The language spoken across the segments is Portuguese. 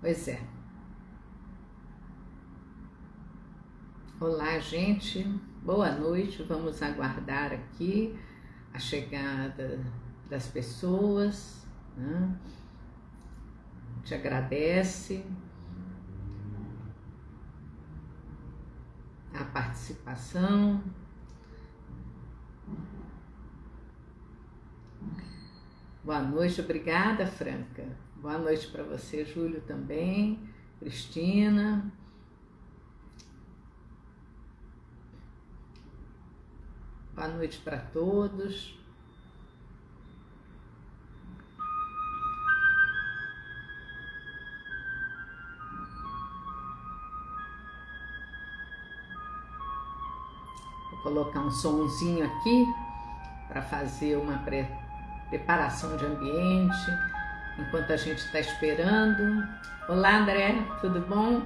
Pois é. Olá, gente. Boa noite. Vamos aguardar aqui a chegada das pessoas, né? A gente agradece a participação. Boa noite, obrigada, Franca. Boa noite para você, Júlio, também, Cristina. Boa noite para todos. Vou colocar um sonzinho aqui para fazer uma preparação de ambiente, enquanto a gente está esperando. Olá, André, tudo bom?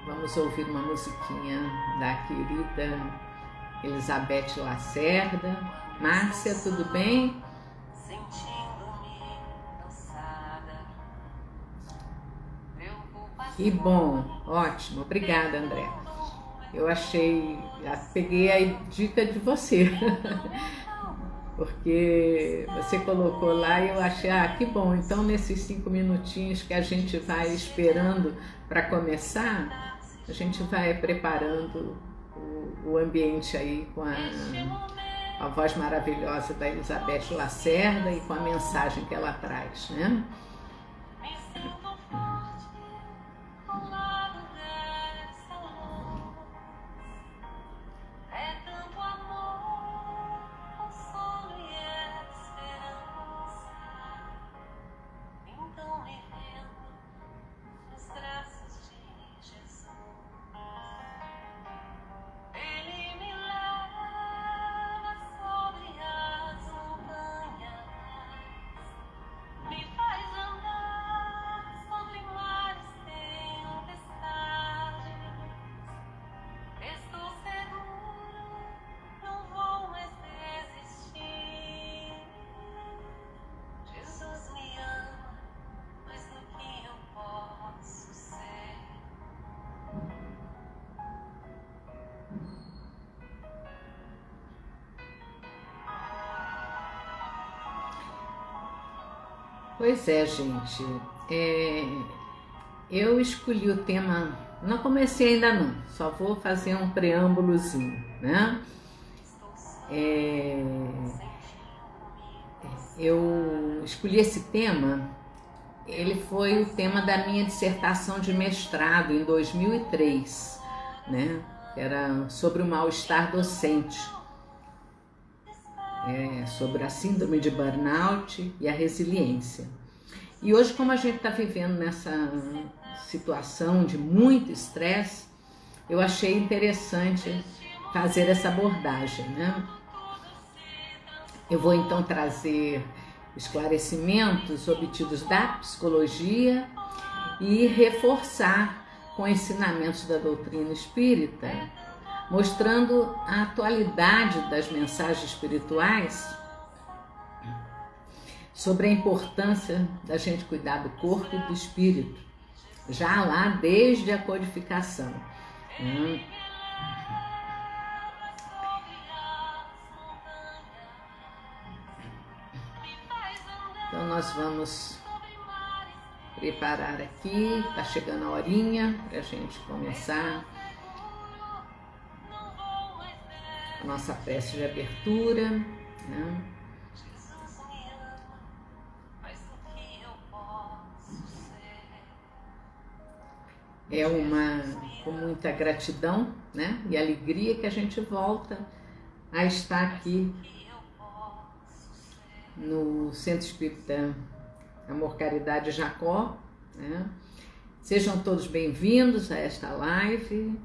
Vamos ouvir uma musiquinha da querida Elizabeth Lacerda. Márcia, tudo bem? Que bom, ótimo, obrigada, André. Eu achei, peguei a dica de você, porque você colocou lá e eu achei, que bom, então nesses 5 minutinhos que a gente vai esperando para começar, a gente vai preparando o ambiente aí com a voz maravilhosa da Elizabeth Lacerda e com a mensagem que ela traz, né? Pois é, gente, eu escolhi o tema, não comecei ainda não, só vou fazer um preâmbulozinho, né? Eu escolhi esse tema, ele foi o tema da minha dissertação de mestrado em 2003, né? Que era sobre o mal-estar docente, sobre a síndrome de burnout e a resiliência. E hoje, como a gente está vivendo nessa situação de muito estresse, eu achei interessante fazer essa abordagem, né? Eu vou então trazer esclarecimentos obtidos da psicologia e reforçar com ensinamentos da doutrina espírita, mostrando a atualidade das mensagens espirituais sobre a importância da gente cuidar do corpo e do espírito, já lá desde a codificação. Então nós vamos preparar aqui, tá chegando a horinha para a gente começar a nossa prece de abertura, né? É com muita gratidão, né, e alegria que a gente volta a estar aqui no Centro Espírita Amor, Caridade Jacó, né? Sejam todos bem-vindos a esta live.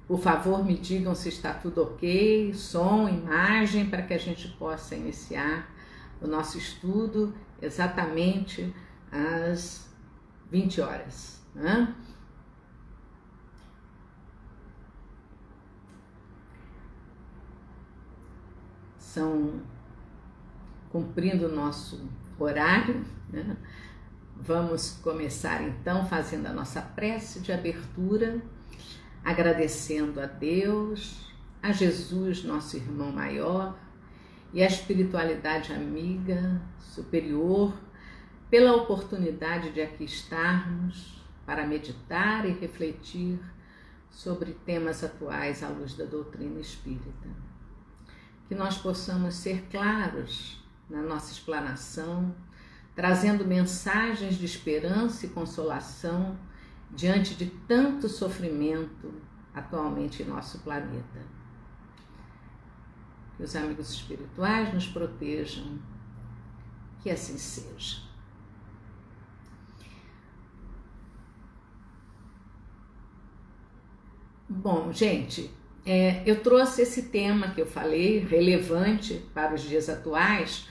Por favor, me digam se está tudo ok, som, imagem, para que a gente possa iniciar o nosso estudo exatamente às 20 horas, né? Cumprindo o nosso horário, né? Vamos começar então fazendo a nossa prece de abertura, agradecendo a Deus, a Jesus, nosso irmão maior, e a espiritualidade amiga, superior, pela oportunidade de aqui estarmos para meditar e refletir sobre temas atuais à luz da doutrina espírita. Que nós possamos ser claros na nossa explanação, trazendo mensagens de esperança e consolação diante de tanto sofrimento atualmente em nosso planeta. Que os amigos espirituais nos protejam, que assim seja. Bom, gente, eu trouxe esse tema que eu falei, relevante para os dias atuais,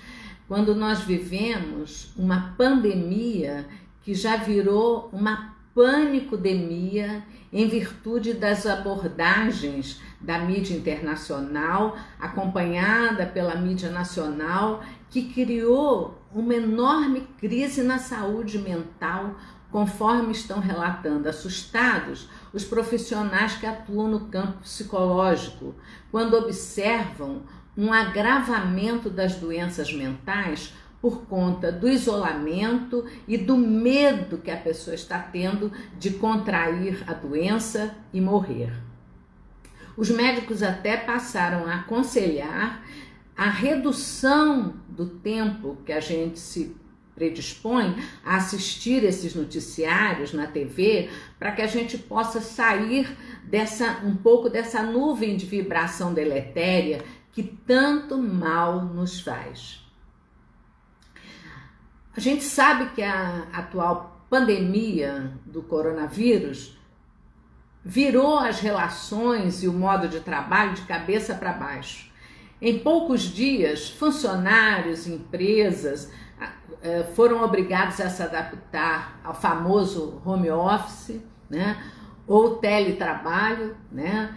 quando nós vivemos uma pandemia que já virou uma panicodemia em virtude das abordagens da mídia internacional, acompanhada pela mídia nacional, que criou uma enorme crise na saúde mental, conforme estão relatando assustados os profissionais que atuam no campo psicológico, quando observam um agravamento das doenças mentais por conta do isolamento e do medo que a pessoa está tendo de contrair a doença e morrer. Os médicos até passaram a aconselhar a redução do tempo que a gente se predispõe a assistir esses noticiários na TV, para que a gente possa sair um pouco dessa nuvem de vibração deletéria que tanto mal nos faz. A gente sabe que a atual pandemia do coronavírus virou as relações e o modo de trabalho de cabeça para baixo. Em poucos dias, funcionários, empresas foram obrigados a se adaptar ao famoso home office, né? Ou teletrabalho, né?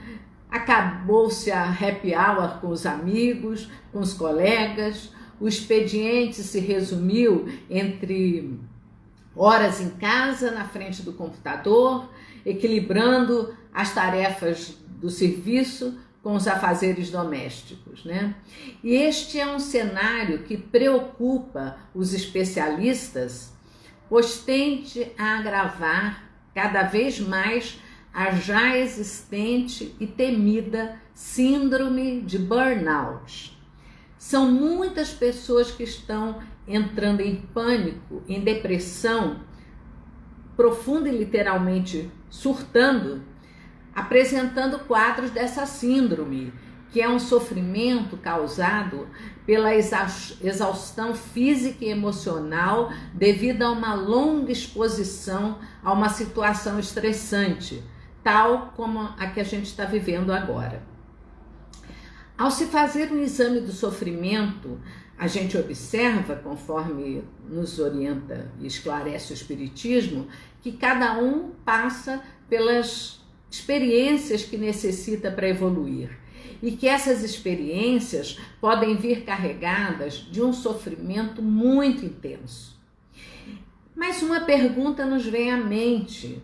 Acabou-se a happy hour com os amigos, com os colegas, o expediente se resumiu entre horas em casa, na frente do computador, equilibrando as tarefas do serviço com os afazeres domésticos, né? E este é um cenário que preocupa os especialistas, pois tende a agravar cada vez mais a já existente e temida síndrome de burnout. São muitas pessoas que estão entrando em pânico, em depressão profunda e literalmente surtando, apresentando quadros dessa síndrome, que é um sofrimento causado pela exaustão física e emocional devido a uma longa exposição a uma situação estressante, tal como a que a gente está vivendo agora. Ao se fazer um exame do sofrimento, a gente observa, conforme nos orienta e esclarece o Espiritismo, que cada um passa pelas experiências que necessita para evoluir e que essas experiências podem vir carregadas de um sofrimento muito intenso. Mas uma pergunta nos vem à mente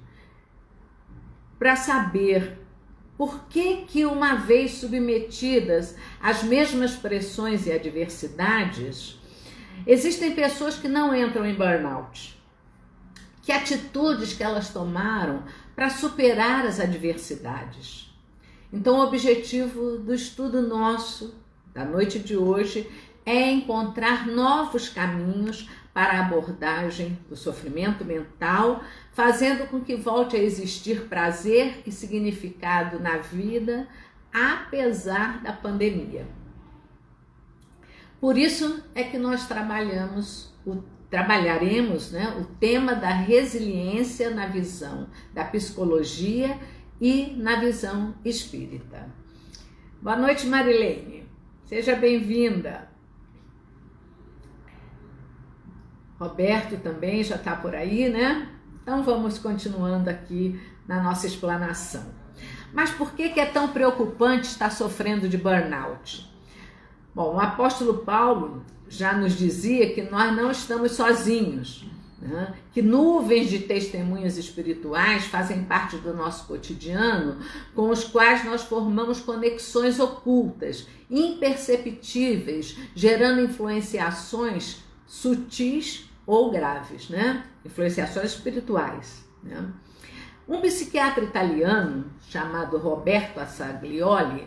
para saber por que uma vez submetidas às mesmas pressões e adversidades, existem pessoas que não entram em burnout. Que atitudes que elas tomaram para superar as adversidades? Então, o objetivo do estudo nosso, da noite de hoje, é encontrar novos caminhos para a abordagem do sofrimento mental, fazendo com que volte a existir prazer e significado na vida, apesar da pandemia. Por isso é que nós trabalharemos o tema da resiliência na visão da psicologia e na visão espírita. Boa noite, Marilene. Seja bem-vinda. Roberto também já está por aí, né? Então vamos continuando aqui na nossa explanação. Mas por que é tão preocupante estar sofrendo de burnout? Bom, o apóstolo Paulo já nos dizia que nós não estamos sozinhos, né? Que nuvens de testemunhas espirituais fazem parte do nosso cotidiano, com os quais nós formamos conexões ocultas, imperceptíveis, gerando influenciações sutis ou graves, né? Influenciações espirituais, né? Um psiquiatra italiano chamado Roberto Assaglioli,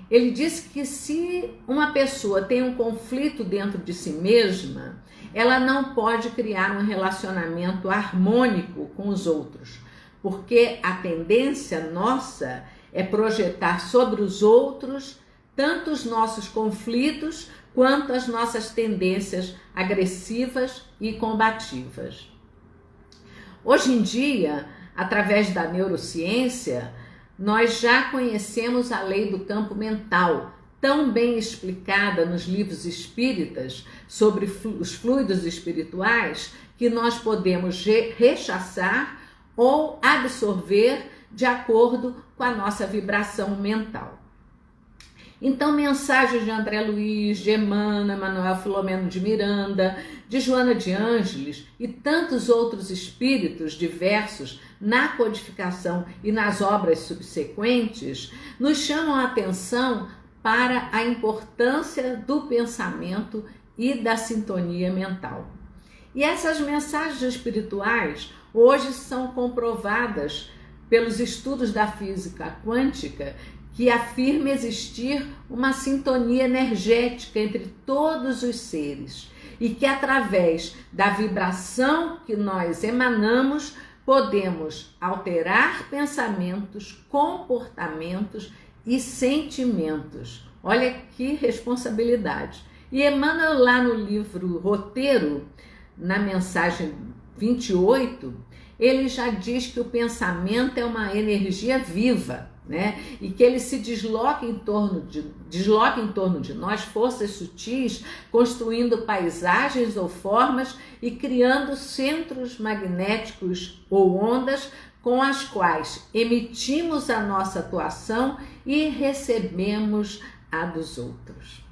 ele disse que se uma pessoa tem um conflito dentro de si mesma, ela não pode criar um relacionamento harmônico com os outros, porque a tendência nossa é projetar sobre os outros tanto os nossos conflitos quanto as nossas tendências agressivas e combativas. Hoje em dia, através da neurociência, nós já conhecemos a lei do campo mental, tão bem explicada nos livros espíritas sobre os fluidos espirituais, que nós podemos rechaçar ou absorver de acordo com a nossa vibração mental. Então, mensagens de André Luiz, de Emmanuel, Manuel Filomeno de Miranda, de Joana de Ângeles e tantos outros espíritos diversos na codificação e nas obras subsequentes, nos chamam a atenção para a importância do pensamento e da sintonia mental. E essas mensagens espirituais hoje são comprovadas pelos estudos da física quântica, que afirma existir uma sintonia energética entre todos os seres e que através da vibração que nós emanamos podemos alterar pensamentos, comportamentos e sentimentos. Olha que responsabilidade. E Emmanuel, lá no livro Roteiro, na mensagem 28, ele já diz que o pensamento é uma energia viva, né? E que ele se desloca em torno de nós forças sutis, construindo paisagens ou formas e criando centros magnéticos ou ondas com as quais emitimos a nossa atuação e recebemos a dos outros.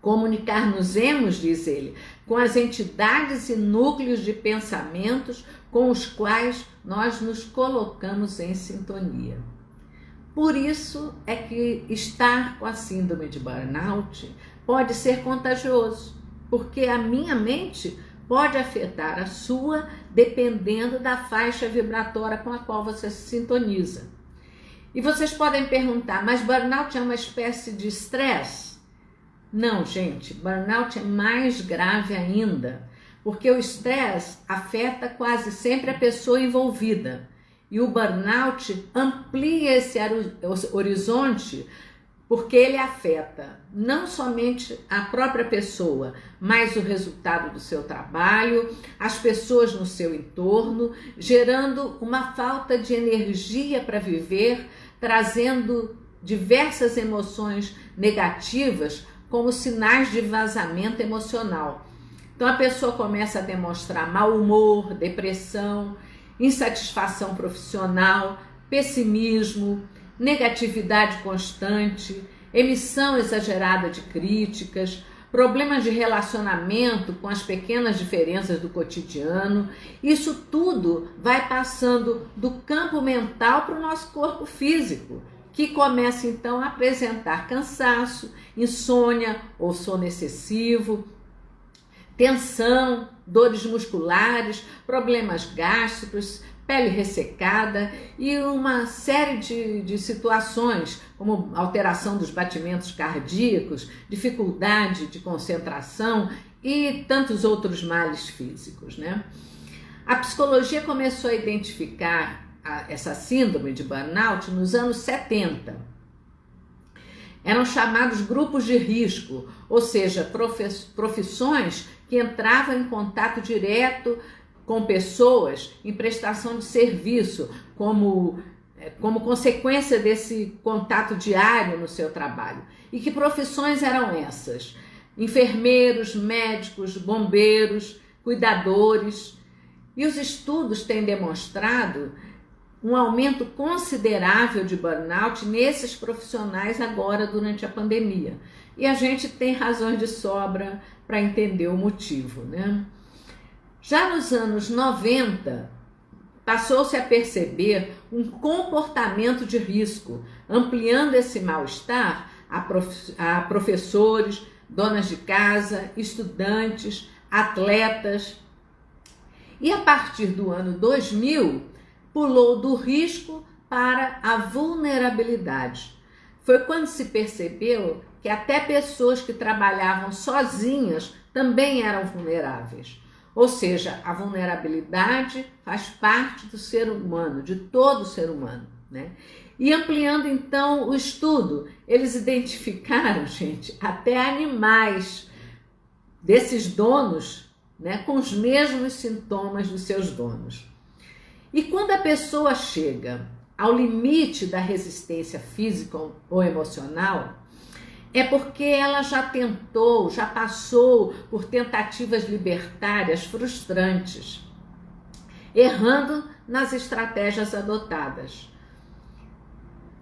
Comunicar-nos-emos, diz ele, com as entidades e núcleos de pensamentos com os quais nós nos colocamos em sintonia. Por isso é que estar com a síndrome de burnout pode ser contagioso, porque a minha mente pode afetar a sua dependendo da faixa vibratória com a qual você se sintoniza. E vocês podem perguntar, mas burnout é uma espécie de estresse? Não, gente, burnout é mais grave ainda, porque o estresse afeta quase sempre a pessoa envolvida. E o burnout amplia esse horizonte porque ele afeta não somente a própria pessoa, mas o resultado do seu trabalho, as pessoas no seu entorno, gerando uma falta de energia para viver, trazendo diversas emoções negativas como sinais de vazamento emocional. Então a pessoa começa a demonstrar mau humor, depressão, insatisfação profissional, pessimismo, negatividade constante, emissão exagerada de críticas, problemas de relacionamento com as pequenas diferenças do cotidiano. Isso tudo vai passando do campo mental para o nosso corpo físico, que começa então a apresentar cansaço, insônia ou sono excessivo, tensão, dores musculares, problemas gástricos, pele ressecada e uma série de situações, como alteração dos batimentos cardíacos, dificuldade de concentração e tantos outros males físicos, né? A psicologia começou a identificar essa síndrome de burnout nos anos 70. Eram chamados grupos de risco, ou seja, profissões que entravam em contato direto com pessoas em prestação de serviço, como consequência desse contato diário no seu trabalho. E que profissões eram essas? Enfermeiros, médicos, bombeiros, cuidadores. E os estudos têm demonstrado um aumento considerável de burnout nesses profissionais agora durante a pandemia. E a gente tem razões de sobra para entender o motivo, né? Já nos anos 90, passou-se a perceber um comportamento de risco, ampliando esse mal-estar a professores, donas de casa, estudantes, atletas. E a partir do ano 2000, pulou do risco para a vulnerabilidade. Foi quando se percebeu que até pessoas que trabalhavam sozinhas também eram vulneráveis. Ou seja, a vulnerabilidade faz parte do ser humano, de todo ser humano, né? E ampliando então o estudo, eles identificaram, gente, até animais desses donos, né, com os mesmos sintomas dos seus donos. E quando a pessoa chega ao limite da resistência física ou emocional, é porque ela já tentou, já passou por tentativas libertárias frustrantes, errando nas estratégias adotadas,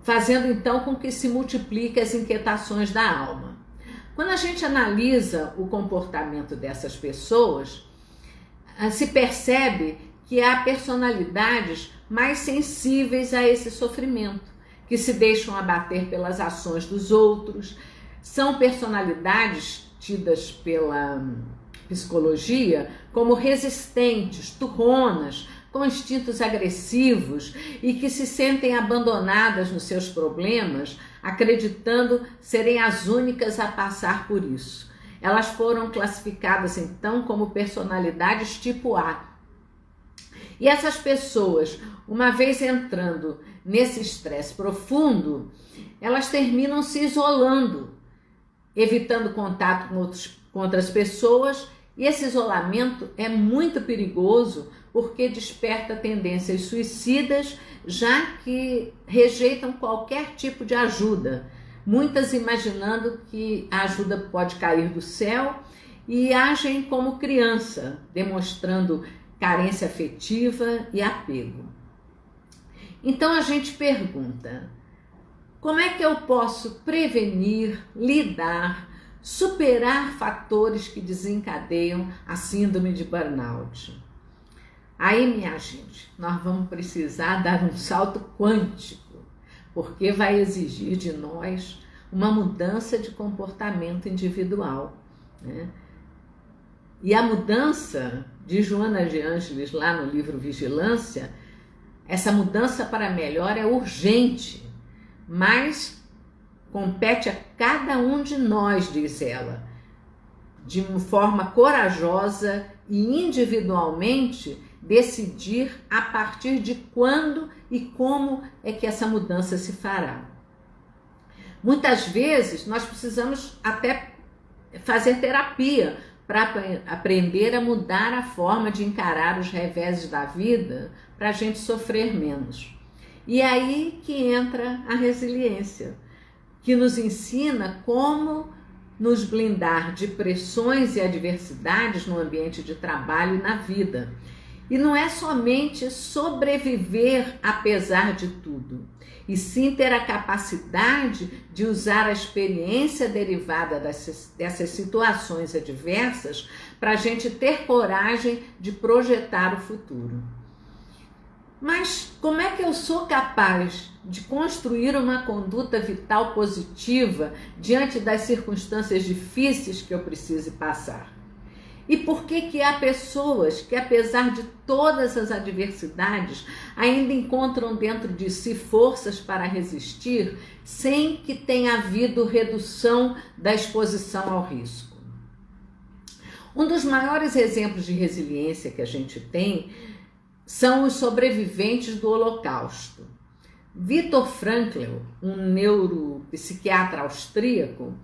fazendo então com que se multipliquem as inquietações da alma. Quando a gente analisa o comportamento dessas pessoas, se percebe que há personalidades mais sensíveis a esse sofrimento, que se deixam abater pelas ações dos outros. São personalidades tidas pela psicologia como resistentes, turronas, com instintos agressivos e que se sentem abandonadas nos seus problemas, acreditando serem as únicas a passar por isso. Elas foram classificadas então como personalidades tipo A. E essas pessoas, uma vez entrando nesse estresse profundo, elas terminam se isolando, evitando contato com outras pessoas, e esse isolamento é muito perigoso porque desperta tendências suicidas, já que rejeitam qualquer tipo de ajuda, muitas imaginando que a ajuda pode cair do céu e agem como criança, demonstrando carência afetiva e apego. Então a gente pergunta: como é que eu posso prevenir, lidar, superar fatores que desencadeiam a síndrome de burnout? Aí, minha gente, nós vamos precisar dar um salto quântico, porque vai exigir de nós uma mudança de comportamento individual, né? E a mudança de Joana de Ângeles, lá no livro Vigilância, essa mudança para melhor é urgente, mas compete a cada um de nós, diz ela, de uma forma corajosa e individualmente decidir a partir de quando e como é que essa mudança se fará. Muitas vezes nós precisamos até fazer terapia para aprender a mudar a forma de encarar os reveses da vida para a gente sofrer menos. E é aí que entra a resiliência, que nos ensina como nos blindar de pressões e adversidades no ambiente de trabalho e na vida. E não é somente sobreviver apesar de tudo, e sim ter a capacidade de usar a experiência derivada dessas situações adversas para a gente ter coragem de projetar o futuro. Mas como é que eu sou capaz de construir uma conduta vital positiva diante das circunstâncias difíceis que eu precise passar? E por que há pessoas que, apesar de todas as adversidades, ainda encontram dentro de si forças para resistir sem que tenha havido redução da exposição ao risco? Um dos maiores exemplos de resiliência que a gente tem são os sobreviventes do Holocausto. Viktor Frankl, um neuropsiquiatra austríaco,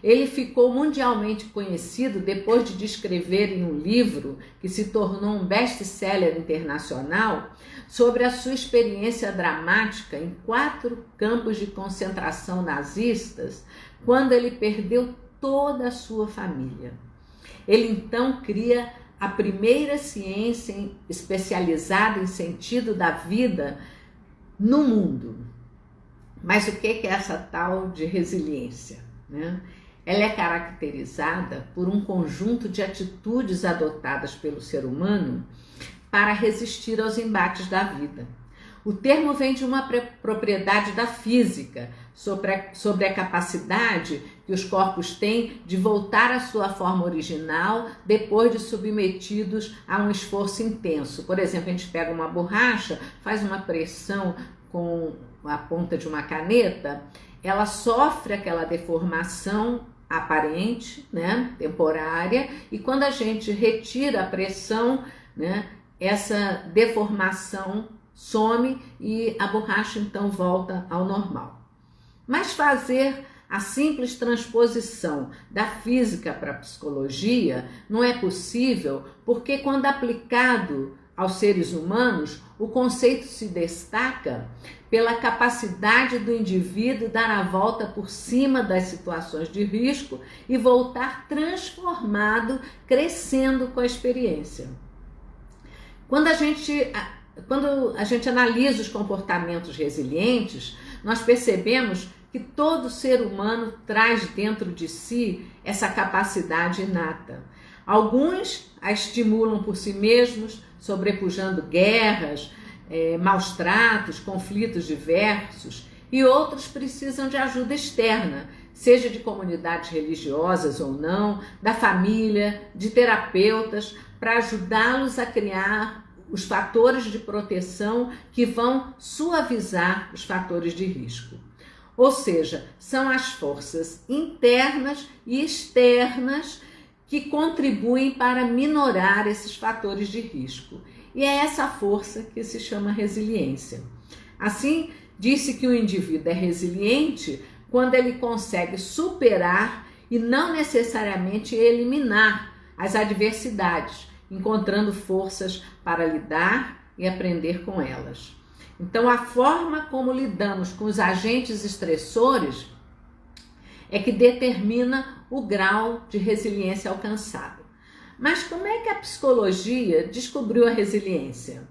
ele ficou mundialmente conhecido depois de descrever em um livro que se tornou um best-seller internacional sobre a sua experiência dramática em 4 campos de concentração nazistas, quando ele perdeu toda a sua família. Ele então cria a primeira ciência especializada em sentido da vida no mundo. Mas o que é essa tal de resiliência, né? ela é caracterizada por um conjunto de atitudes adotadas pelo ser humano para resistir aos embates da vida. O termo vem de uma propriedade da física sobre a capacidade que os corpos têm de voltar à sua forma original depois de submetidos a um esforço intenso. Por exemplo, a gente pega uma borracha, faz uma pressão com a ponta de uma caneta, ela sofre aquela deformação aparente, né, temporária, e quando a gente retira a pressão, né, essa deformação some e a borracha então volta ao normal. Mas fazer a simples transposição da física para a psicologia não é possível, porque quando aplicado aos seres humanos, o conceito se destaca pela capacidade do indivíduo dar a volta por cima das situações de risco e voltar transformado, crescendo com a experiência. Quando a gente analisa os comportamentos resilientes, nós percebemos que todo ser humano traz dentro de si essa capacidade inata. Alguns a estimulam por si mesmos, sobrepujando guerras, maus tratos, conflitos diversos, e outros precisam de ajuda externa, seja de comunidades religiosas ou não, da família, de terapeutas, para ajudá-los a criar os fatores de proteção que vão suavizar os fatores de risco. Ou seja, são as forças internas e externas que contribuem para minorar esses fatores de risco. E é essa força que se chama resiliência. Assim, disse que o indivíduo é resiliente quando ele consegue superar e não necessariamente eliminar as adversidades, encontrando forças para lidar e aprender com elas. Então, a forma como lidamos com os agentes estressores é que determina o grau de resiliência alcançado. Mas como é que a psicologia descobriu a resiliência?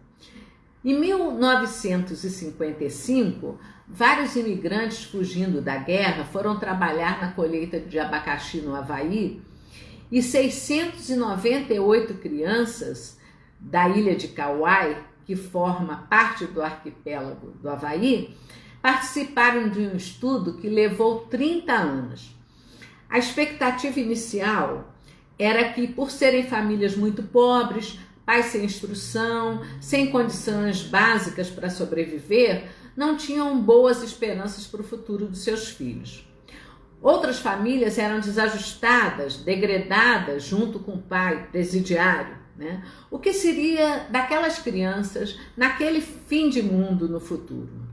Em 1955, vários imigrantes fugindo da guerra foram trabalhar na colheita de abacaxi no Havaí e 698 crianças da ilha de Kauai, que forma parte do arquipélago do Havaí, participaram de um estudo que levou 30 anos. A expectativa inicial era que, por serem famílias muito pobres, pais sem instrução, sem condições básicas para sobreviver, não tinham boas esperanças para o futuro dos seus filhos. Outras famílias eram desajustadas, degredadas junto com o pai presidiário, né? O que seria daquelas crianças naquele fim de mundo no futuro?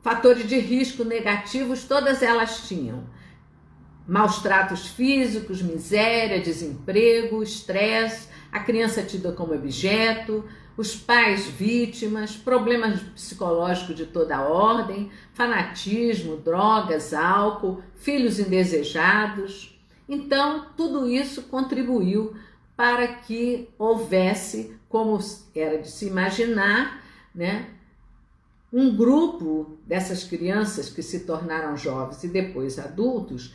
Fatores de risco negativos todas elas tinham. Maus tratos físicos, miséria, desemprego, estresse, a criança tida como objeto, os pais vítimas, problemas psicológicos de toda ordem, fanatismo, drogas, álcool, filhos indesejados. Então, tudo isso contribuiu para que houvesse, como era de se imaginar, né, um grupo dessas crianças que se tornaram jovens e depois adultos,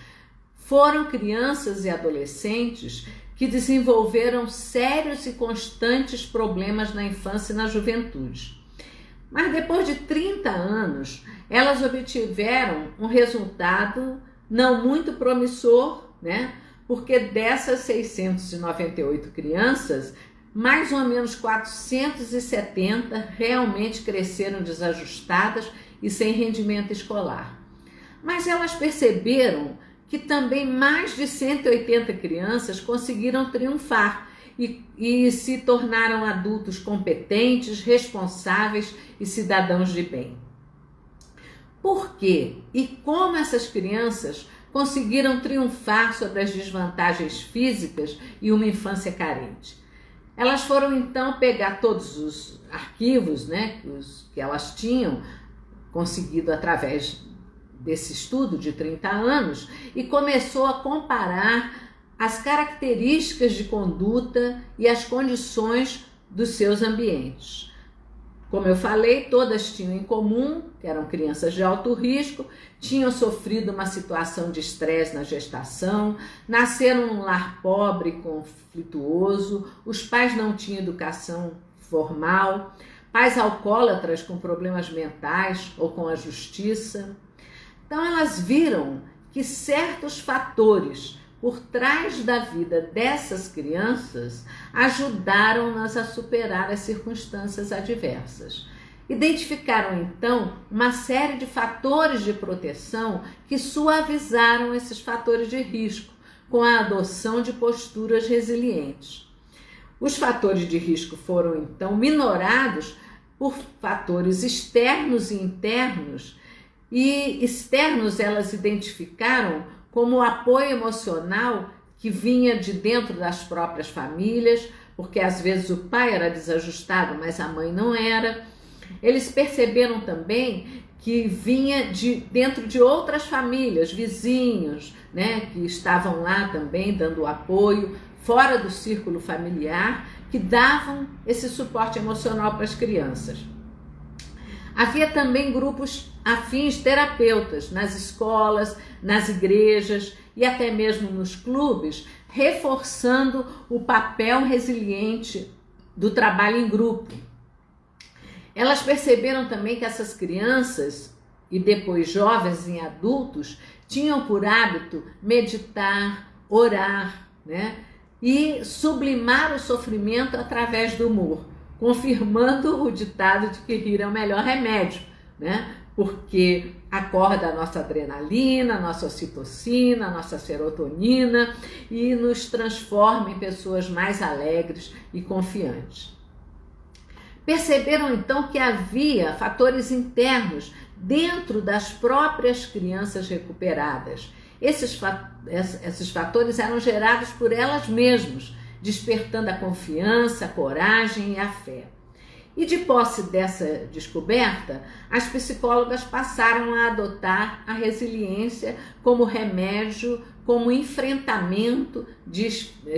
foram crianças e adolescentes que desenvolveram sérios e constantes problemas na infância e na juventude. Mas depois de 30 anos, elas obtiveram um resultado não muito promissor, né? Porque dessas 698 crianças, mais ou menos 470 realmente cresceram desajustadas e sem rendimento escolar. Mas elas perceberam que também mais de 180 crianças conseguiram triunfar e se tornaram adultos competentes, responsáveis e cidadãos de bem. Por quê? E como essas crianças conseguiram triunfar sobre as desvantagens físicas e uma infância carente? Elas foram então pegar todos os arquivos, né, que elas tinham conseguido através desse estudo de 30 anos e começou a comparar as características de conduta e as condições dos seus ambientes. Como eu falei, todas tinham em comum que eram crianças de alto risco, tinham sofrido uma situação de estresse na gestação, nasceram num lar pobre e conflituoso, os pais não tinham educação formal, pais alcoólatras com problemas mentais ou com a justiça. Então elas viram que certos fatores por trás da vida dessas crianças ajudaram-nas a superar as circunstâncias adversas. Identificaram então uma série de fatores de proteção que suavizaram esses fatores de risco com a adoção de posturas resilientes. Os fatores de risco foram então minorados por fatores externos e internos, e externos elas identificaram como o apoio emocional que vinha de dentro das próprias famílias, porque às vezes o pai era desajustado, mas a mãe não era. Eles perceberam também que vinha de dentro de outras famílias, vizinhos, né, que estavam lá também dando apoio, fora do círculo familiar, que davam esse suporte emocional para as crianças. Havia também grupos afins terapeutas nas escolas, nas igrejas e até mesmo nos clubes, reforçando o papel resiliente do trabalho em grupo. Elas perceberam também que essas crianças e depois jovens e adultos tinham por hábito meditar, orar, né? E sublimar o sofrimento através do humor, confirmando o ditado de que rir é o melhor remédio, né? Porque acorda a nossa adrenalina, a nossa ocitocina, a nossa serotonina e nos transforma em pessoas mais alegres e confiantes. Perceberam então que havia fatores internos dentro das próprias crianças recuperadas. Esses fatores eram gerados por elas mesmas, despertando a confiança, a coragem e a fé. E de posse dessa descoberta, as psicólogas passaram a adotar a resiliência como remédio, como enfrentamento,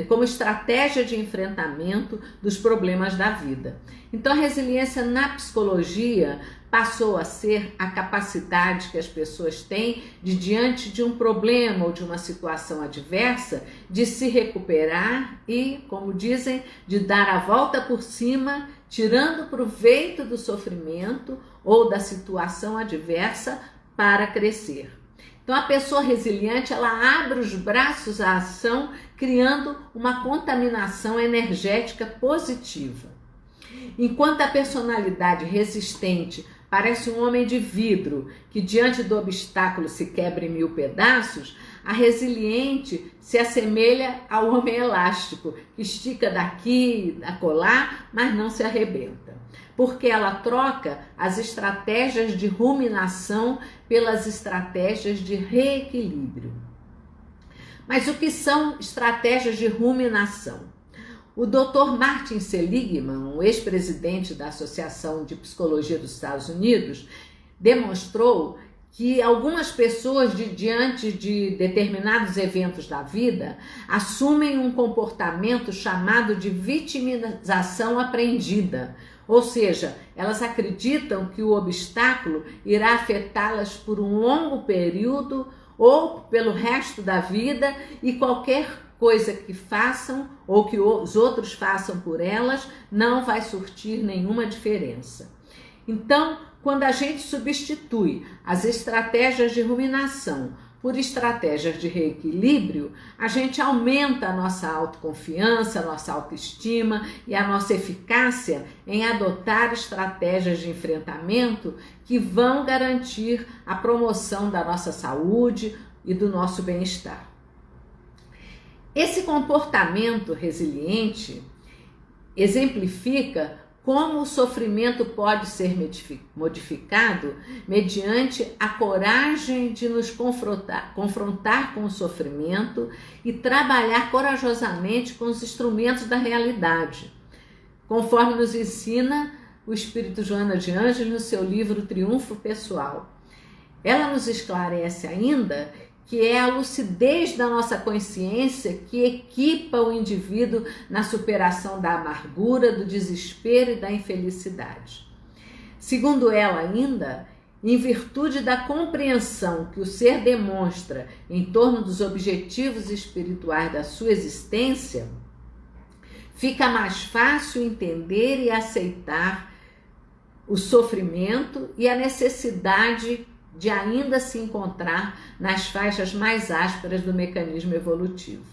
como estratégia de enfrentamento dos problemas da vida. Então a resiliência na psicologia passou a ser a capacidade que as pessoas têm de, diante de um problema ou de uma situação adversa, de se recuperar e, como dizem, de dar a volta por cima, tirando proveito do sofrimento ou da situação adversa para crescer. Então a pessoa resiliente, ela abre os braços à ação, criando uma contaminação energética positiva. Enquanto a personalidade resistente parece um homem de vidro que diante do obstáculo se quebra em 1000 pedaços, a resiliente se assemelha ao homem elástico, que estica daqui e acolá, mas não se arrebenta. Porque ela troca as estratégias de ruminação pelas estratégias de reequilíbrio. Mas o que são estratégias de ruminação? O Dr. Martin Seligman, um ex-presidente da Associação de Psicologia dos Estados Unidos, demonstrou que algumas pessoas, diante de determinados eventos da vida, assumem um comportamento chamado de vitimização aprendida. Ou seja, elas acreditam que o obstáculo irá afetá-las por um longo período ou pelo resto da vida, e qualquer coisa que façam ou que os outros façam por elas não vai surtir nenhuma diferença. Então, quando a gente substitui as estratégias de ruminação por estratégias de reequilíbrio, a gente aumenta a nossa autoconfiança, a nossa autoestima e a nossa eficácia em adotar estratégias de enfrentamento que vão garantir a promoção da nossa saúde e do nosso bem-estar. Esse comportamento resiliente exemplifica como o sofrimento pode ser modificado mediante a coragem de nos confrontar com o sofrimento e trabalhar corajosamente com os instrumentos da realidade, conforme nos ensina o Espírito Joana de Ângeles no seu livro Triunfo Pessoal. Ela nos esclarece ainda que é a lucidez da nossa consciência que equipa o indivíduo na superação da amargura, do desespero e da infelicidade. Segundo ela ainda, em virtude da compreensão que o ser demonstra em torno dos objetivos espirituais da sua existência, fica mais fácil entender e aceitar o sofrimento e a necessidade de ainda se encontrar nas faixas mais ásperas do mecanismo evolutivo.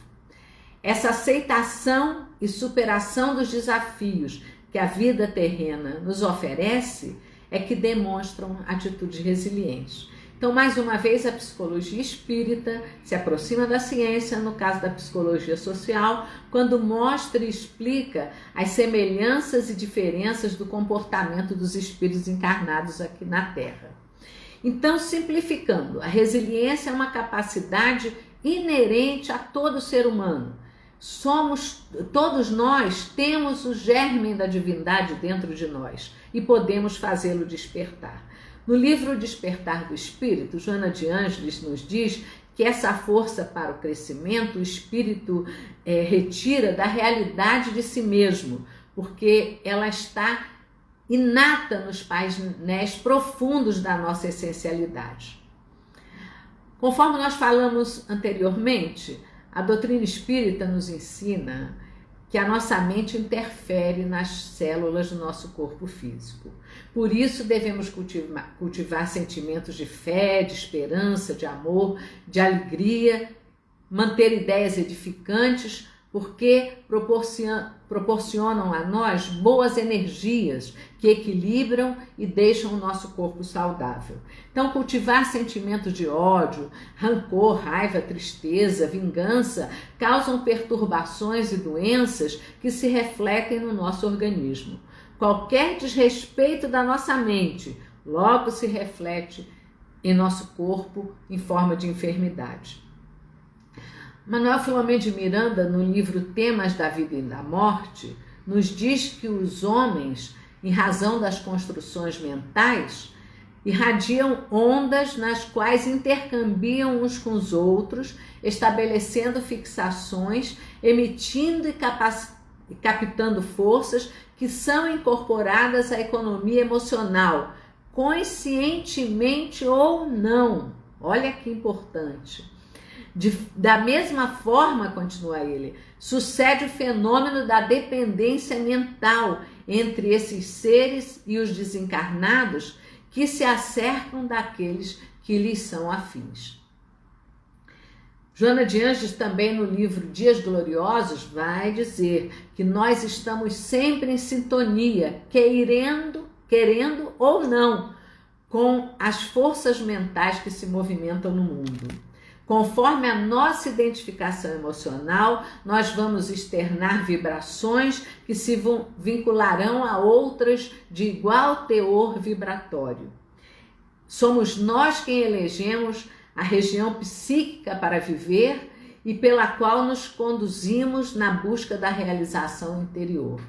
Essa aceitação e superação dos desafios que a vida terrena nos oferece é que demonstram atitudes resilientes. Então, mais uma vez, a psicologia espírita se aproxima da ciência, no caso da psicologia social, quando mostra e explica as semelhanças e diferenças do comportamento dos espíritos encarnados aqui na Terra. Então, simplificando, a resiliência é uma capacidade inerente a todo ser humano. Todos nós temos o germe da divindade dentro de nós e podemos fazê-lo despertar. No livro Despertar do Espírito, Joana de Ângeles nos diz que essa força para o crescimento, o espírito retira da realidade de si mesmo, porque ela está inata nos painéis profundos da nossa essencialidade. Conforme nós falamos anteriormente, a doutrina espírita nos ensina que a nossa mente interfere nas células do nosso corpo físico. Por isso devemos cultivar sentimentos de fé, de esperança, de amor, de alegria, manter ideias edificantes, porque proporcionam a nós boas energias que equilibram e deixam o nosso corpo saudável. Então, cultivar sentimentos de ódio, rancor, raiva, tristeza, vingança causam perturbações e doenças que se refletem no nosso organismo. Qualquer desrespeito da nossa mente logo se reflete em nosso corpo em forma de enfermidade. Manuel Filomeno de Miranda, no livro Temas da Vida e da Morte, nos diz que os homens, em razão das construções mentais, irradiam ondas nas quais intercambiam uns com os outros, estabelecendo fixações, emitindo e captando forças que são incorporadas à economia emocional, conscientemente ou não. Olha que importante. Da mesma forma, continua ele, sucede o fenômeno da dependência mental entre esses seres e os desencarnados que se acercam daqueles que lhes são afins. Joana de Ângeles também no livro Dias Gloriosos vai dizer que nós estamos sempre em sintonia, querendo ou não, com as forças mentais que se movimentam no mundo. Conforme a nossa identificação emocional, nós vamos externar vibrações que se vincularão a outras de igual teor vibratório. Somos nós quem elegemos a região psíquica para viver e pela qual nos conduzimos na busca da realização interior.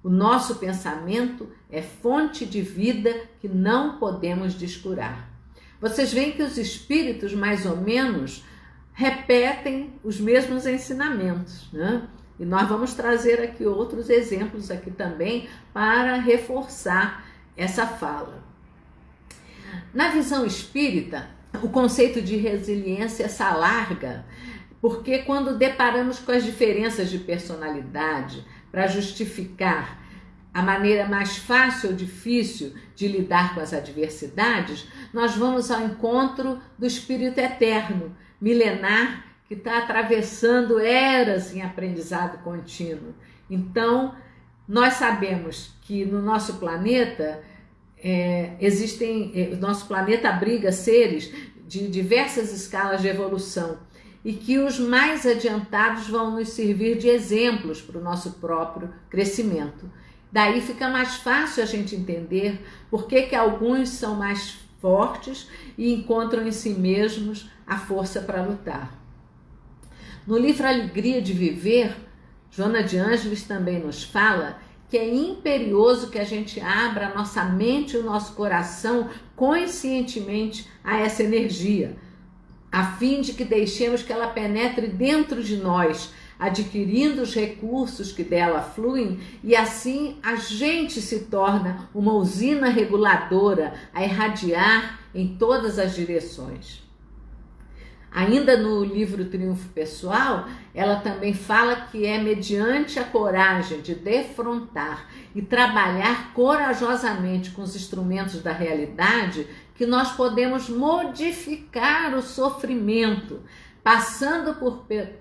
O nosso pensamento é fonte de vida que não podemos descurar. Vocês veem que os espíritos, mais ou menos, repetem os mesmos ensinamentos, né? E nós vamos trazer aqui outros exemplos aqui também para reforçar essa fala. Na visão espírita, o conceito de resiliência se alarga, porque quando deparamos com as diferenças de personalidade para justificar a maneira mais fácil ou difícil de lidar com as adversidades, nós vamos ao encontro do Espírito Eterno, milenar, que está atravessando eras em aprendizado contínuo. Então, nós sabemos que no nosso planeta o nosso planeta abriga seres de diversas escalas de evolução e que os mais adiantados vão nos servir de exemplos para o nosso próprio crescimento. Daí fica mais fácil a gente entender por que alguns são mais fortes e encontram em si mesmos a força para lutar. No livro Alegria de Viver, Joana de Ângeles também nos fala que é imperioso que a gente abra a nossa mente e o nosso coração conscientemente a essa energia, a fim de que deixemos que ela penetre dentro de nós, adquirindo os recursos que dela fluem, e assim a gente se torna uma usina reguladora a irradiar em todas as direções. Ainda no livro Triunfo Pessoal, ela também fala que é mediante a coragem de defrontar e trabalhar corajosamente com os instrumentos da realidade que nós podemos modificar o sofrimento, passando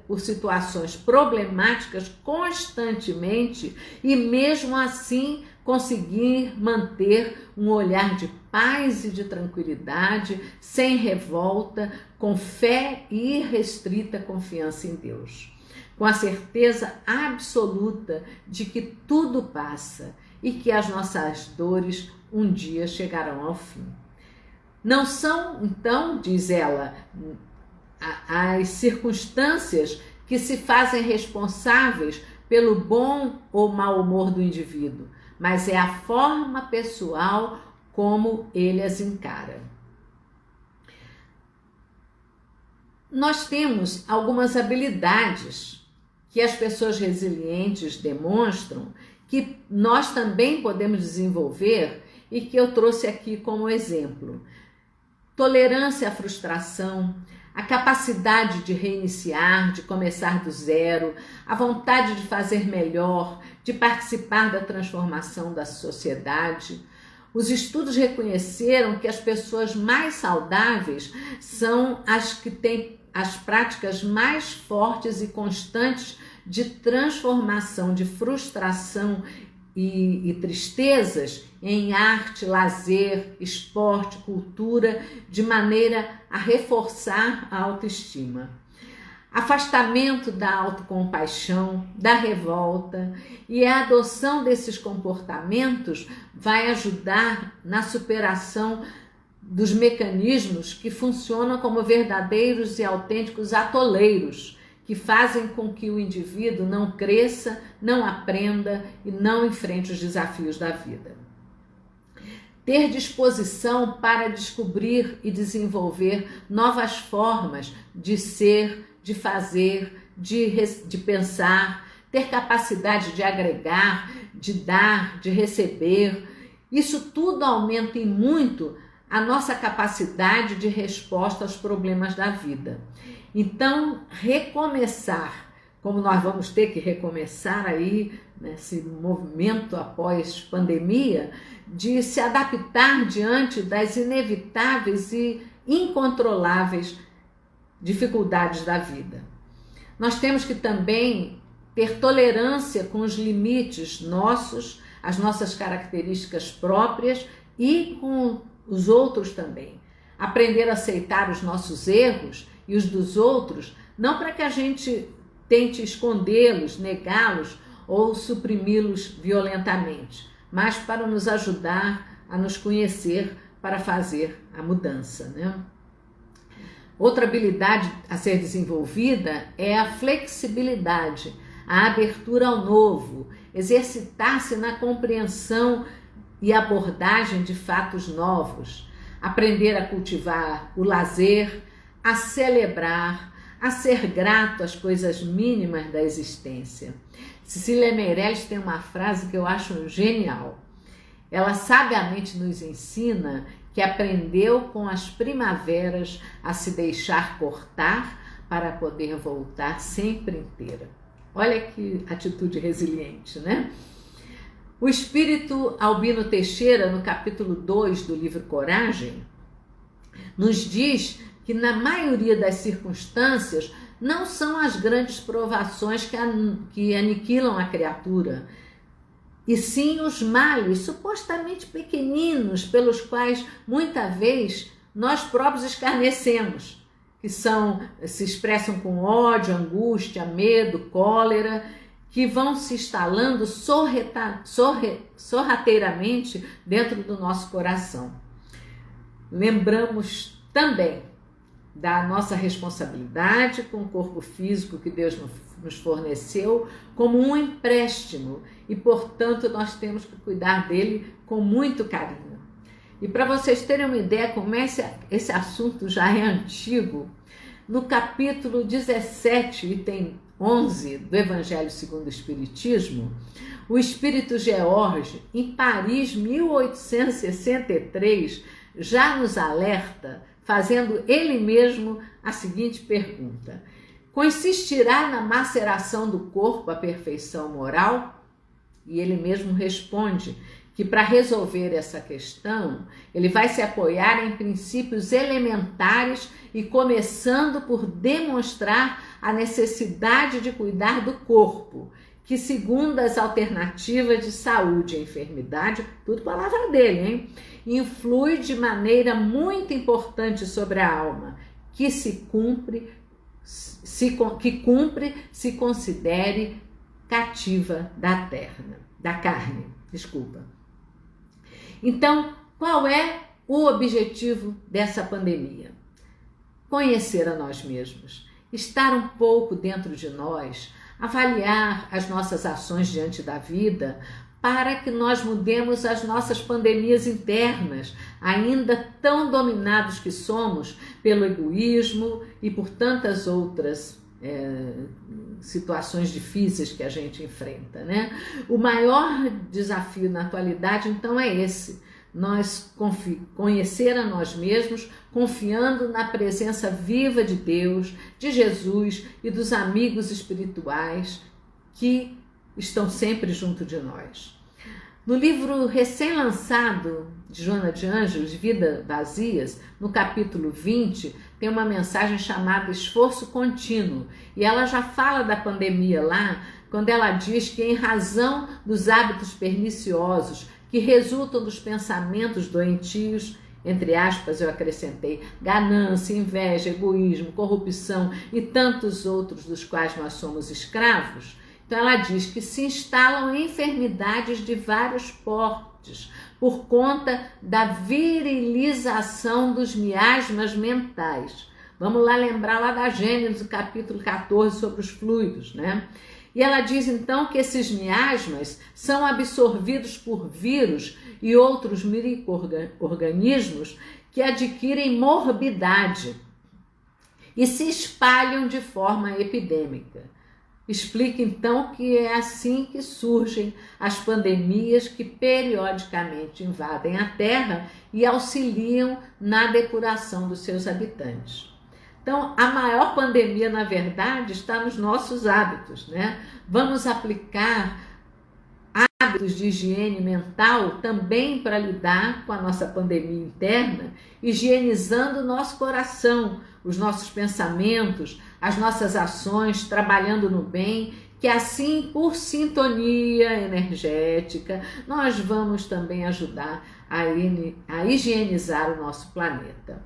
por situações problemáticas constantemente e mesmo assim conseguir manter um olhar de paz e de tranquilidade, sem revolta, com fé e irrestrita confiança em Deus, com a certeza absoluta de que tudo passa e que as nossas dores um dia chegarão ao fim. Não são, então, diz ela, as circunstâncias que se fazem responsáveis pelo bom ou mau humor do indivíduo, mas é a forma pessoal como ele as encara. Nós temos algumas habilidades que as pessoas resilientes demonstram, que nós também podemos desenvolver e que eu trouxe aqui como exemplo. Tolerância à frustração, a capacidade de reiniciar, de começar do zero, a vontade de fazer melhor, de participar da transformação da sociedade. Os estudos reconheceram que as pessoas mais saudáveis são as que têm as práticas mais fortes e constantes de transformação de frustração e tristezas em arte, lazer, esporte, cultura, de maneira a reforçar a autoestima. Afastamento da autocompaixão, da revolta, e a adoção desses comportamentos vai ajudar na superação dos mecanismos que funcionam como verdadeiros e autênticos atoleiros, que fazem com que o indivíduo não cresça, não aprenda e não enfrente os desafios da vida. Ter disposição para descobrir e desenvolver novas formas de ser, de fazer, de pensar, ter capacidade de agregar, de dar, de receber. Isso tudo aumenta em muito a nossa capacidade de resposta aos problemas da vida. Então, recomeçar, como nós vamos ter que recomeçar aí, nesse movimento após pandemia, de se adaptar diante das inevitáveis e incontroláveis dificuldades da vida. Nós temos que também ter tolerância com os limites nossos, as nossas características próprias e com os outros também. Aprender a aceitar os nossos erros e os dos outros, não para que a gente tente escondê-los, negá-los ou suprimi-los violentamente, mas para nos ajudar a nos conhecer para fazer a mudança, né? Outra habilidade a ser desenvolvida é a flexibilidade, a abertura ao novo, exercitar-se na compreensão e abordagem de fatos novos, aprender a cultivar o lazer, a celebrar, a ser grato às coisas mínimas da existência. Cecília Meirelles tem uma frase que eu acho genial. Ela sabiamente nos ensina que aprendeu com as primaveras a se deixar cortar para poder voltar sempre inteira. Olha que atitude resiliente, né? O espírito Albino Teixeira, no capítulo 2 do livro Coragem, nos diz que na maioria das circunstâncias não são as grandes provações que aniquilam a criatura, e sim os males supostamente pequeninos pelos quais muitas vezes nós próprios escarnecemos, que se expressam com ódio, angústia, medo, cólera, que vão se instalando sorrateiramente dentro do nosso coração. Lembramos também da nossa responsabilidade com o corpo físico que Deus nos forneceu como um empréstimo e, portanto, nós temos que cuidar dele com muito carinho. E para vocês terem uma ideia como esse assunto já é antigo, no capítulo 17, item 11 do Evangelho segundo o Espiritismo, o espírito George, em Paris, 1863, já nos alerta, fazendo ele mesmo a seguinte pergunta: consistirá na maceração do corpo a perfeição moral? E ele mesmo responde que para resolver essa questão, ele vai se apoiar em princípios elementares e começando por demonstrar a necessidade de cuidar do corpo, que segundo as alternativas de saúde e enfermidade, tudo palavra dele, hein? Influi de maneira muito importante sobre a alma, que cumpre se considere cativa da carne. Então, qual é o objetivo dessa pandemia? Conhecer a nós mesmos, estar um pouco dentro de nós, avaliar as nossas ações diante da vida, para que nós mudemos as nossas pandemias internas, ainda tão dominados que somos pelo egoísmo e por tantas outras situações difíceis que a gente enfrenta, né? O maior desafio na atualidade, então, é esse: nós conhecer a nós mesmos, confiando na presença viva de Deus, de Jesus e dos amigos espirituais que estão sempre junto de nós. No livro recém-lançado de Joana de Ângelos, Vidas Vazias, no capítulo 20, tem uma mensagem chamada Esforço Contínuo. E ela já fala da pandemia lá, quando ela diz que em razão dos hábitos perniciosos que resultam dos pensamentos doentios, entre aspas eu acrescentei, ganância, inveja, egoísmo, corrupção e tantos outros dos quais nós somos escravos, então ela diz que se instalam enfermidades de vários portes por conta da virilização dos miasmas mentais. Vamos lá lembrar lá da Gênesis, capítulo 14, sobre os fluidos, né? E ela diz então que esses miasmas são absorvidos por vírus e outros micro-organismos que adquirem morbidade e se espalham de forma epidêmica. Explica então que é assim que surgem as pandemias que periodicamente invadem a Terra e auxiliam na depuração dos seus habitantes. Então, a maior pandemia, na verdade, está nos nossos hábitos, né? Vamos aplicar hábitos de higiene mental também para lidar com a nossa pandemia interna, higienizando o nosso coração, os nossos pensamentos, as nossas ações, trabalhando no bem, que assim, por sintonia energética, nós vamos também ajudar a higienizar o nosso planeta.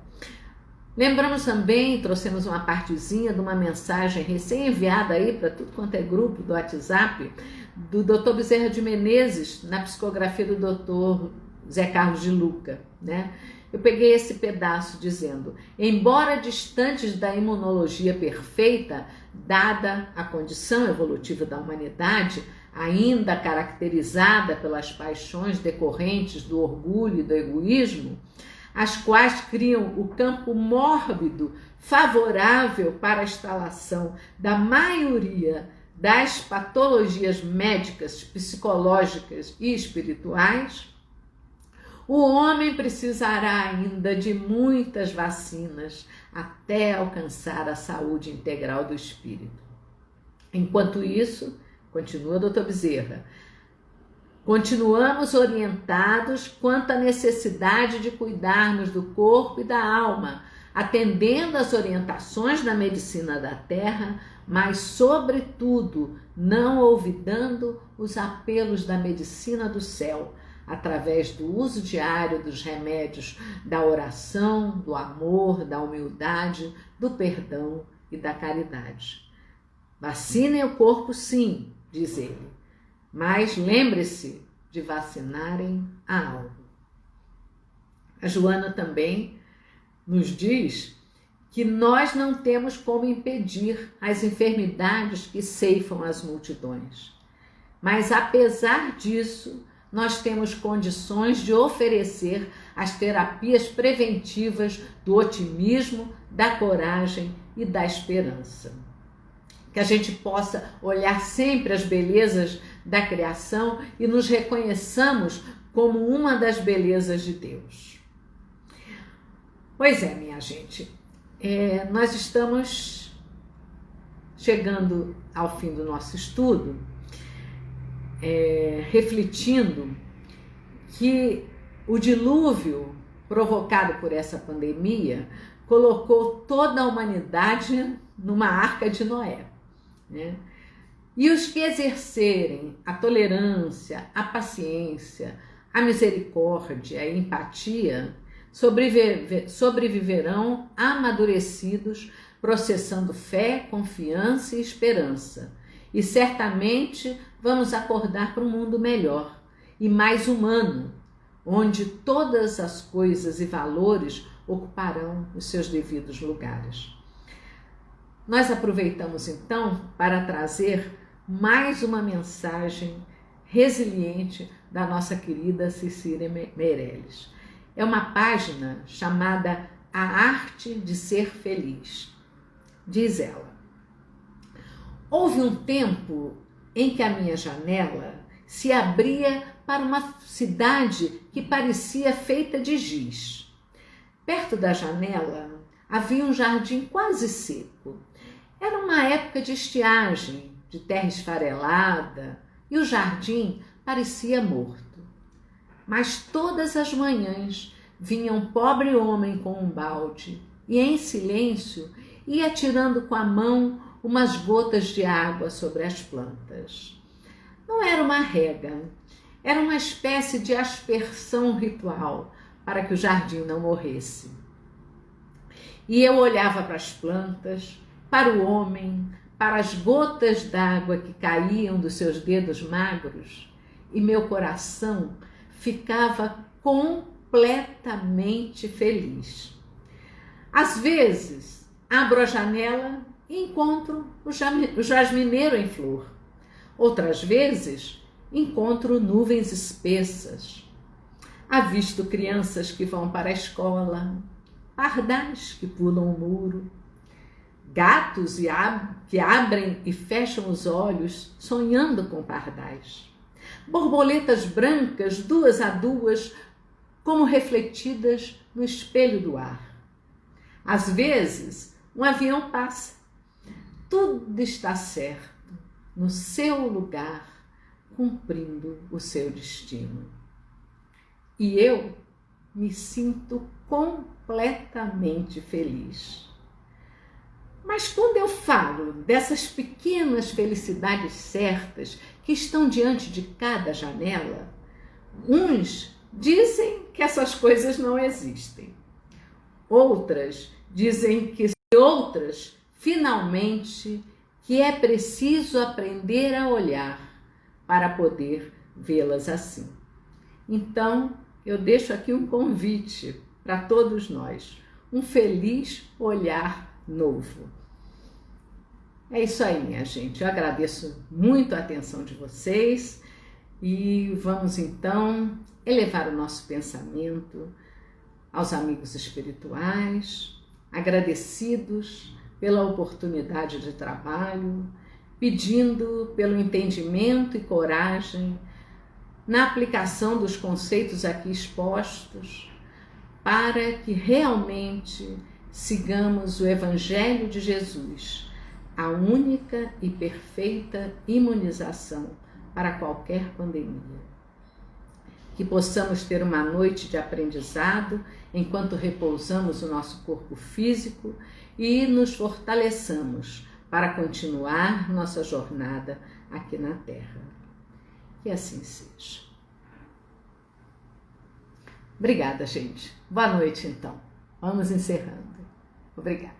Lembramos também, trouxemos uma partezinha de uma mensagem recém-enviada aí para tudo quanto é grupo do WhatsApp, do Dr. Bezerra de Menezes, na psicografia do Dr. Zé Carlos de Luca, né? Eu peguei esse pedaço dizendo: embora distantes da imunologia perfeita, dada a condição evolutiva da humanidade, ainda caracterizada pelas paixões decorrentes do orgulho e do egoísmo, as quais criam o campo mórbido favorável para a instalação da maioria das patologias médicas, psicológicas e espirituais, o homem precisará ainda de muitas vacinas até alcançar a saúde integral do espírito. Enquanto isso, continua Dr. Bezerra, continuamos orientados quanto à necessidade de cuidarmos do corpo e da alma, atendendo às orientações da medicina da terra, mas, sobretudo, não olvidando os apelos da medicina do céu, através do uso diário dos remédios da oração, do amor, da humildade, do perdão e da caridade. Vacinem o corpo, sim, diz ele, mas lembre-se de vacinarem a alma. A Joana também nos diz que nós não temos como impedir as enfermidades que ceifam as multidões, mas apesar disso, nós temos condições de oferecer as terapias preventivas do otimismo, da coragem e da esperança. que a gente possa olhar sempre as belezas da criação e nos reconheçamos como uma das belezas de Deus. Pois é, minha gente, nós estamos chegando ao fim do nosso estudo, refletindo que o dilúvio provocado por essa pandemia colocou toda a humanidade numa arca de Noé, né? E os que exercerem a tolerância, a paciência, a misericórdia, a empatia, sobreviverão amadurecidos, processando fé, confiança e esperança. E certamente vamos acordar para um mundo melhor e mais humano, onde todas as coisas e valores ocuparão os seus devidos lugares. Nós aproveitamos então para trazer mais uma mensagem resiliente da nossa querida Cecília Meirelles. É uma página chamada A Arte de Ser Feliz. Diz ela: houve um tempo em que a minha janela se abria para uma cidade que parecia feita de giz. Perto da janela havia um jardim quase seco. Era uma época de estiagem, de terra esfarelada, e o jardim parecia morto. Mas todas as manhãs vinha um pobre homem com um balde e, em silêncio, ia tirando com a mão umas gotas de água sobre as plantas. Não era uma rega, era uma espécie de aspersão ritual para que o jardim não morresse. E eu olhava para as plantas, para o homem, para as gotas d'água que caíam dos seus dedos magros, e meu coração ficava completamente feliz. Às vezes, abro a janela e encontro o jasmineiro em flor. Outras vezes, encontro nuvens espessas. Avisto crianças que vão para a escola, pardais que pulam o muro, gatos que abrem e fecham os olhos sonhando com pardais, borboletas brancas, duas a duas, como refletidas no espelho do ar. Às vezes, um avião passa. Tudo está certo, no seu lugar, cumprindo o seu destino. E eu me sinto completamente feliz. Mas quando eu falo dessas pequenas felicidades certas que estão diante de cada janela, uns dizem que essas coisas não existem. Outras dizem que outras, finalmente, que é preciso aprender a olhar para poder vê-las assim. Então, eu deixo aqui um convite para todos nós, um feliz olhar novo. É isso aí, minha gente. Eu agradeço muito a atenção de vocês e vamos então elevar o nosso pensamento aos amigos espirituais, agradecidos pela oportunidade de trabalho, pedindo pelo entendimento e coragem na aplicação dos conceitos aqui expostos, para que realmente sigamos o Evangelho de Jesus, a única e perfeita imunização para qualquer pandemia. Que possamos ter uma noite de aprendizado enquanto repousamos o nosso corpo físico e nos fortaleçamos para continuar nossa jornada aqui na Terra. Que assim seja. Obrigada, gente. Boa noite, então. Vamos encerrando. Obrigada.